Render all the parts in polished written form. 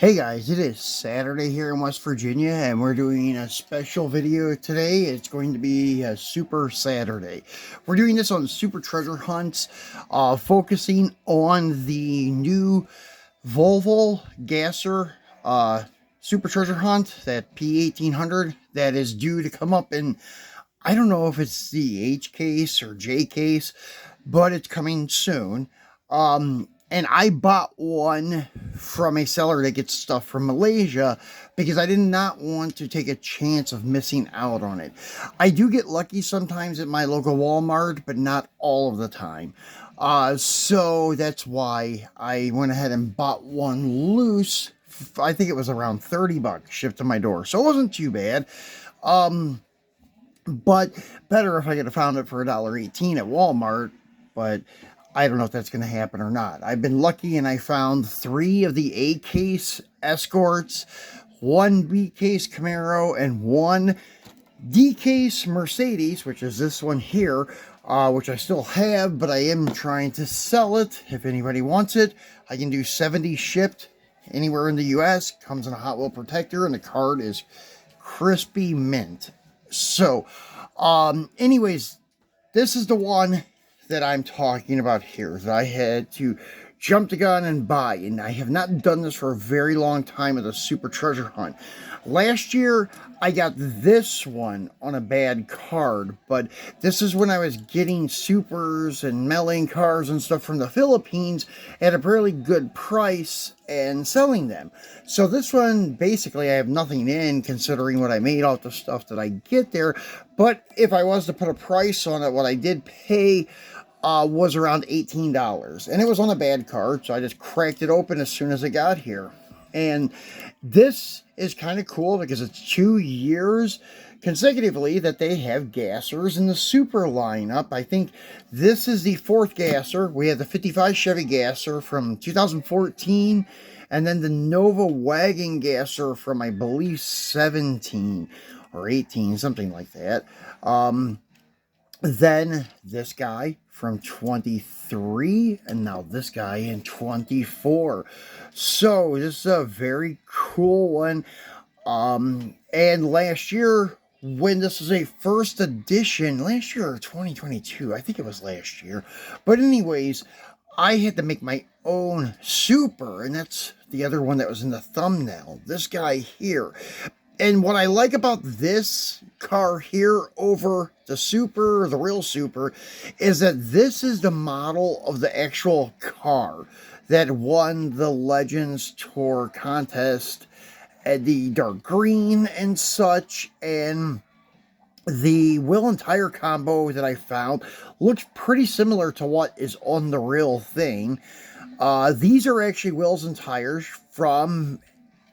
Hey guys, it is Saturday here in West Virginia and we're doing a special video today. It's going to be a Super Saturday. We're doing this on Super Treasure Hunts, focusing on the new Volvo Gasser Super Treasure Hunt, that P1800 that is due to come up in, I don't know if it's the H case or J case, but it's coming soon. And I bought one from a seller that gets stuff from Malaysia because I did not want to take a chance of missing out on it. I do get lucky sometimes at my local Walmart, but not all of the time. So that's why I went ahead and bought one loose. I think it was around 30 bucks shipped to my door. So it wasn't too bad. But better if I could have found it for $1.18 at Walmart, but I don't know if that's going to happen or not. I've been lucky and I found 3 of the A case Escorts, 1 B case Camaro, and 1 D case Mercedes, which is this one here, which I still have, but I am trying to sell it. If anybody wants it, I can do 70 shipped anywhere in the US. Comes in a Hot Wheel protector, and the card is crispy mint. So, anyways, this is the one that I'm talking about here that I had to jump the gun and buy, and I have not done this for a very long time with a Super Treasure Hunt. Last year, I got this one on a bad card, but this is when I was getting supers and mailing cars and stuff from the Philippines at a really good price and selling them. So this one, basically, I have nothing in considering what I made off the stuff that I get there, but if I was to put a price on it, what I did pay was around $18, and it was on a bad card, so I just cracked it open as soon as I got here. And this is kind of cool because it's 2 years consecutively that they have gassers in the Super lineup. I think this is the 4th gasser. We had the 55 Chevy gasser from 2014, and then the Nova wagon gasser from, I believe, 17 or 18, something like that. Then this guy from 23, and now this guy in 24. So this is a very cool one. And last year, when this was a first edition, last year or 2022, I think it was last year. But anyways, I had to make my own Super, and that's the other one that was in the thumbnail. This guy here. And what I like about this car here over the Super, the real Super, is that this is the model of the actual car that won the Legends Tour contest at the dark green and such. And the wheel and tire combo that I found looks pretty similar to what is on the real thing. These are actually wheels and tires from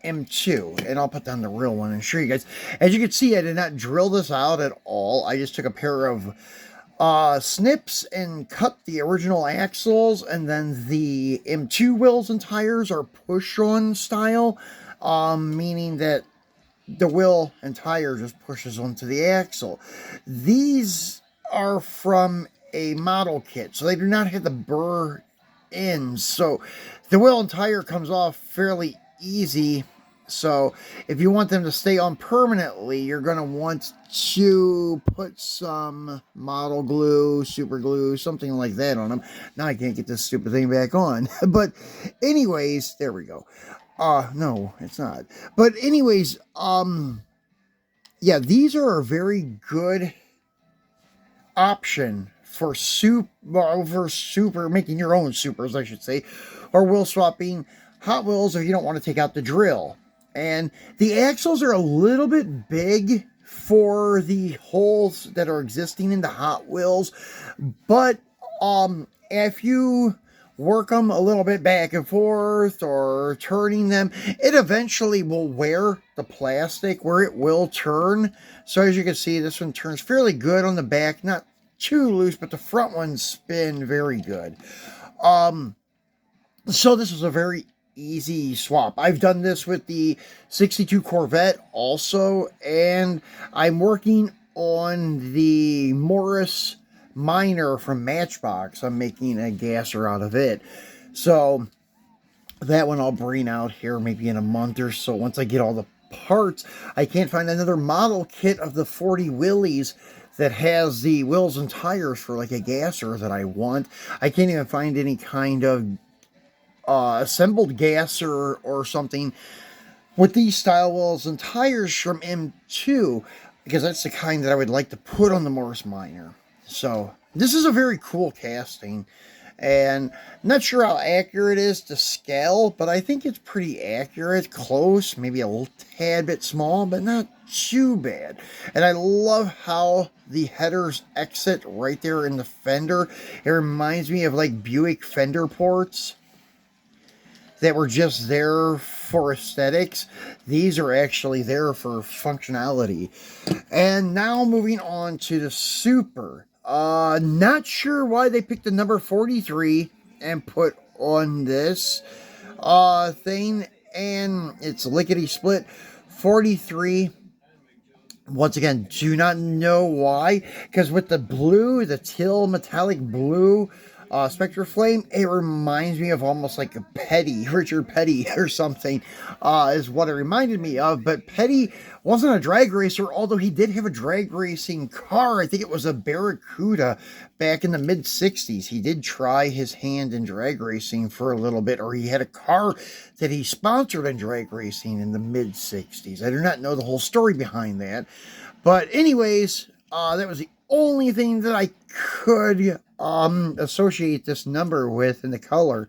M2, and I'll put down the real one and show you guys. As you can see, I did not drill this out at all. I just took a pair of snips and cut the original axles, and then the M2 wheels and tires are push-on style, meaning that the wheel and tire just pushes onto the axle. These are from a model kit, so they do not have the burr ends, so the wheel and tire comes off fairly easy. So if you want them to stay on permanently, you're going to want to put some model glue, super glue, something like that on them. Now I can't get this stupid thing back on. But anyways, there we go. No, it's not. But anyways, yeah, these are a very good option for super making your own supers, I should say, or wheel swapping Hot Wheels if you don't want to take out the drill. And the axles are a little bit big for the holes that are existing in the Hot Wheels, but if you work them a little bit back and forth or turning them, it eventually will wear the plastic where it will turn. So as you can see, this one turns fairly good on the back, not too loose, but the front ones spin very good. So this is a very easy swap. I've done this with the 62 Corvette also, and I'm working on the Morris Minor from Matchbox. I'm making a gasser out of it. So That one I'll bring out here maybe in a month or so once I get all the parts. I can't find another model kit of the 40 Willys that has the wheels and tires for like a gasser that I want. I can't even find any kind of assembled gasser or something with these style wheels and tires from M2, because that's the kind that I would like to put on the Morris Minor. So this is a very cool casting, and I'm not sure how accurate it is to scale, but I think it's pretty accurate, close, maybe a little tad bit small, but not too bad. And I love how the headers exit right there in the fender. It reminds me of like Buick fender ports that were just there for aesthetics. These are actually there for functionality. And now moving on to the Super. Not sure why they picked the number 43 and put on this thing. And it's lickety split. 43. Once again, do not know why. Because with the blue, the teal metallic blue Spectre Flame, it reminds me of almost like a Petty, Richard Petty or something, is what it reminded me of. But Petty wasn't a drag racer, although he did have a drag racing car. I think it was a Barracuda back in the mid 60s. He did try his hand in drag racing for a little bit, or he had a car that he sponsored in drag racing in the mid 60s. I do not know the whole story behind that. But anyways, that was the only thing that I could associate this number with in the color.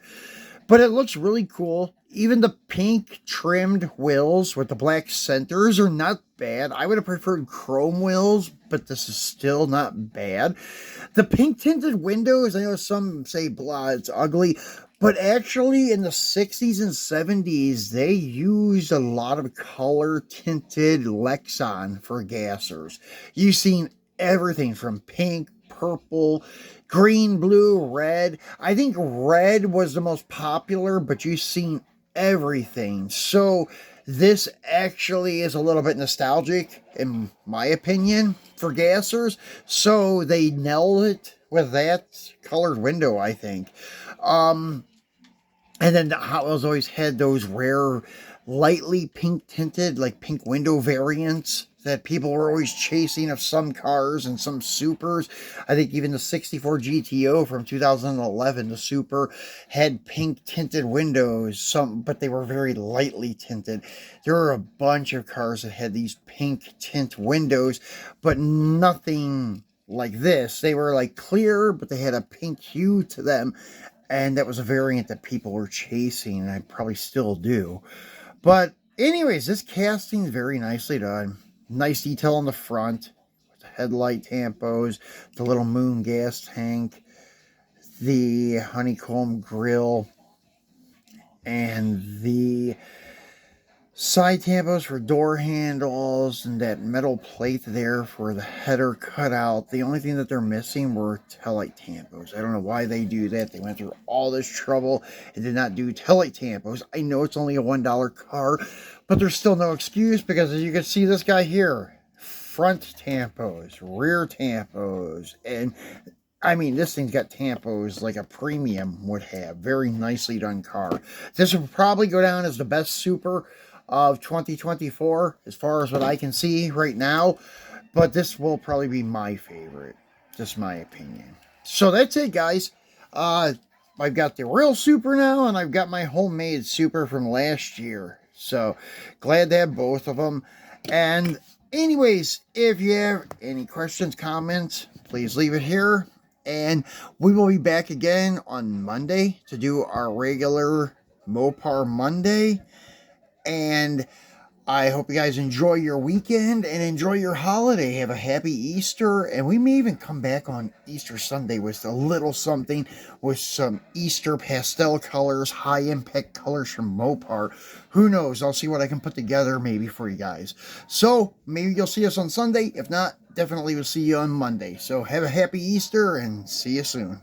But it looks really cool. Even the pink trimmed wheels with the black centers are not bad. I would have preferred chrome wheels, but this is still not bad. The pink tinted windows, I know some say blah, it's ugly, but actually in the 60s and 70s, they used a lot of color tinted Lexan for gassers. You've seen everything from pink, purple, green, blue, red. I think red was the most popular, but you've seen everything. So this actually is a little bit nostalgic, in my opinion, for gassers. So they nailed it with that colored window, I think. And then the Hot Wheels always had those rare, lightly pink tinted, like pink window variants that people were always chasing of some cars and some Supers. I think even the 64 GTO from 2011, the Super, had pink tinted windows, but they were very lightly tinted. There were a bunch of cars that had these pink tint windows, but nothing like this. They were like clear, but they had a pink hue to them. And that was a variant that people were chasing, and I probably still do. But anyways, this casting is very nicely done. Nice detail on the front, with the headlight tampos, the little moon gas tank, the honeycomb grill, and the side tampos for door handles, and that metal plate there for the header cutout. The only thing that they're missing were taillight tampos. I don't know why they do that. They went through all this trouble and did not do taillight tampos. I know it's only a $1 car, but there's still no excuse, because as you can see, this guy here, front tampos, rear tampos, and I mean, this thing's got tampos like a premium would have. Very nicely done car. This will probably go down as the best Super of 2024, as far as what I can see right now. But this will probably be my favorite. Just my opinion. So that's it, guys. I've got the real Super now, and I've got my homemade Super from last year. So glad to have both of them. And anyways, if you have any questions, comments, please leave it here. And we will be back again on Monday to do our regular Mopar Monday. And I hope you guys enjoy your weekend and enjoy your holiday. Have a happy Easter. And we may even come back on Easter Sunday with a little something, with some Easter pastel colors, high impact colors from Mopar. Who knows? I'll see what I can put together maybe for you guys. So maybe you'll see us on Sunday. If not, definitely we'll see you on Monday. So have a happy Easter and see you soon.